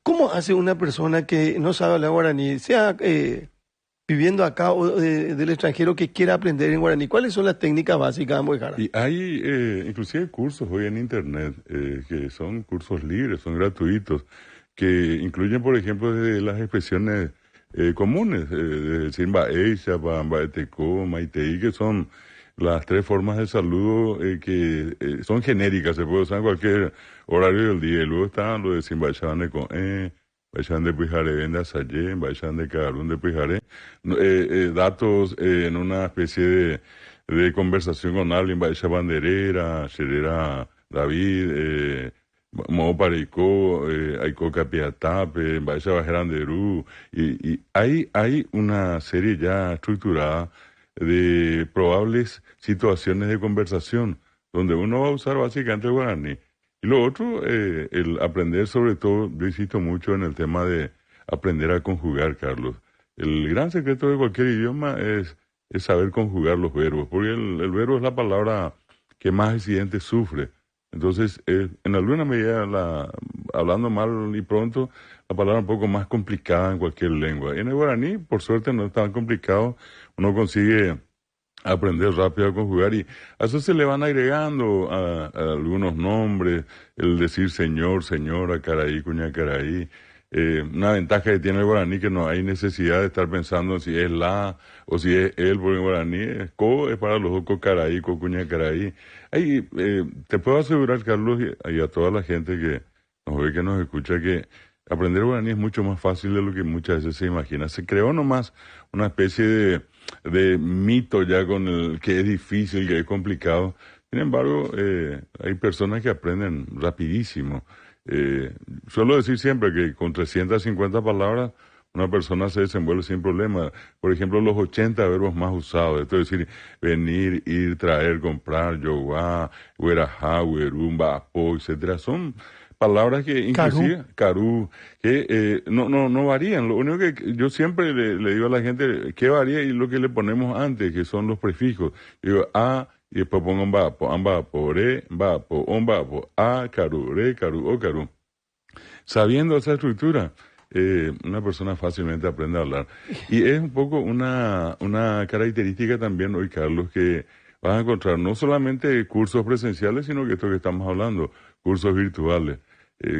¿Cómo hace una persona que no sabe hablar guaraní, sea viviendo acá o del extranjero que quiera aprender en guaraní? ¿Cuáles son las técnicas básicas, Ambuejara? Y hay inclusive cursos hoy en internet que son cursos libres, son gratuitos, que incluyen, por ejemplo, desde las expresiones comunes, de decir Baeisha, Baeteco, Maitei, que son las tres formas de saludo que son genéricas, se puede usar en cualquier horario del día. Y luego están lo de Simbaichan de Coe, Baichan de Pujaré, Venda Sayé, Baichan de Cagarún de Pujaré, datos en una especie de conversación con alguien, Baisha Banderera, Sherera David, Mo Pareco, Aiko Capiatape, Baisha Bajeranderú, y hay una serie ya estructurada de probables situaciones de conversación donde uno va a usar básicamente el guaraní. Y lo otro, el aprender sobre todo, yo insisto mucho en el tema de aprender a conjugar, Carlos. El gran secreto de cualquier idioma es saber conjugar los verbos, porque el verbo es la palabra que más accidentes sufre. Entonces, en alguna medida, hablando mal y pronto, la palabra un poco más complicada en cualquier lengua. Y en el guaraní, por suerte, no es tan complicado, uno consigue aprender rápido a conjugar y a eso se le van agregando a algunos nombres, el decir señor, señora, caraí, cuña, caraí. Una ventaja que tiene el guaraní que no hay necesidad de estar pensando si es la o si es él, porque el guaraní es co, es para los ojos caraí, co, cuña, caraí. Ahí, te puedo asegurar, Carlos, y a toda la gente que nos ve, que nos escucha, que aprender guaraní es mucho más fácil de lo que muchas veces se imagina. Se creó nomás una especie de mito ya con el que es difícil, que es complicado. Sin embargo, hay personas que aprenden rapidísimo. Suelo decir siempre que con 350 palabras una persona se desenvuelve sin problema. Por ejemplo, los 80 verbos más usados, esto es decir, venir, ir, traer, comprar, yoguá, huerajá, huerumba, apo, etcétera, son palabras que Carú. inclusive, carú, que no varían. Lo único que yo siempre le digo a la gente, ¿qué varía? Y lo que le ponemos antes, que son los prefijos. Digo, a, y después pongo ambapo, re, mbapo, ombapo, a, carú, re, carú, o carú. Sabiendo esa estructura, una persona fácilmente aprende a hablar. Y es un poco una característica también hoy, Carlos, que vas a encontrar no solamente cursos presenciales, sino que esto que estamos hablando, cursos virtuales,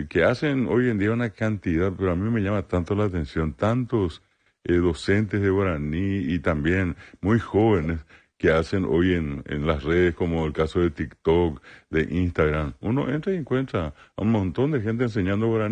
que hacen hoy en día una cantidad, pero a mí me llama tanto la atención, tantos docentes de guaraní y también muy jóvenes que hacen hoy en las redes, como el caso de TikTok, de Instagram. Uno entra y encuentra a un montón de gente enseñando guaraní.